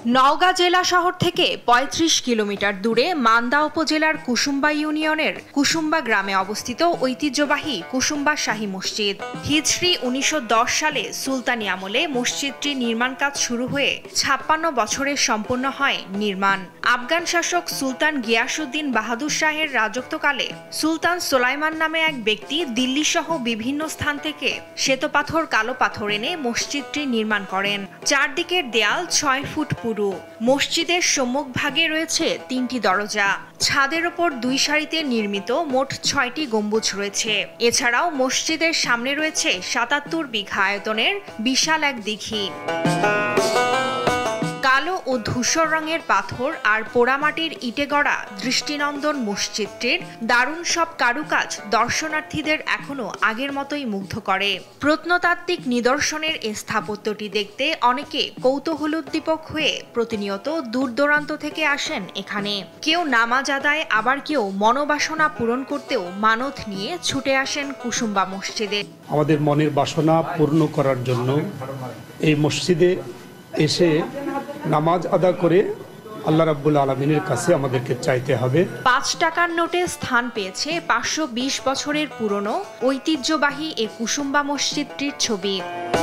নওগাঁ জেলা শহর থেকে ৩৫ কিলোমিটার দূরে মান্দা উপজেলার কুসুম্বা ইউনিয়নের কুসুম্বা গ্রামে অবস্থিত ঐতিহ্যবাহী কুসুম্বা শাহী মসজিদ। হিজরি ১৯১০ সালে সুলতানি আমলে মসজিদটি নির্মাণ কাজ শুরু হয়ে ৫৬ বছরে সম্পন্ন হয় নির্মাণ। আফগান শাসক সুলতান গিয়াসউদ্দিন বাহাদুর শাহের রাজত্বকালে সুলতান সোলাইমান নামে এক ব্যক্তি দিল্লি সহ বিভিন্ন স্থান থেকে শ্বেতপাথর কালো পাথর এনে মসজিদটি নির্মাণ করেন। চারদিকের দেয়াল ৬ ফুট পুরু। মসজিদের সম্মুখভাগে রয়েছে ৩টি দরজা। ছাদের ওপর ২ সারিতে নির্মিত মোট ৬টি গম্বুজ রয়েছে। এছাড়াও মসজিদের সামনে রয়েছে ৭৭ বিঘা আয়তনের বিশাল এক দিঘি। কালো ও ধূসর রঙের পাথর আর পোড়ামাটির ইটে গড়া দৃষ্টিনন্দন মসজিদটির দারুণ সব কারুকাজ দর্শনার্থীদের এখনো আগের মতোই মুগ্ধ করে। প্রত্নতাত্ত্বিক নিদর্শনের স্থাপত্যটি দেখতে অনেকে কৌতূহলোদ্দীপক হয়ে প্রতিনিয়ত দূর দূরান্ত থেকে আসেন এখানে। কেউ নামাজ আদায়, আবার কেউ মনোবাসনা পূরণ করতেও মানত নিয়ে ছুটে আসেন কুসুম্বা মসজিদে। আমাদের মনের বাসনা পূর্ণ করার জন্য এই মসজিদে এসে নামাজ আদা করে আল্লাহ রাব্বুল আলামিনের কাছে আমাদেরকে চাইতে হবে। ৫ টাকার নোটে স্থান পেয়েছে ৫২০ বছরের পুরনো ঐতিহ্যবাহী এই কুসুম্বা মসজিদটির ছবি।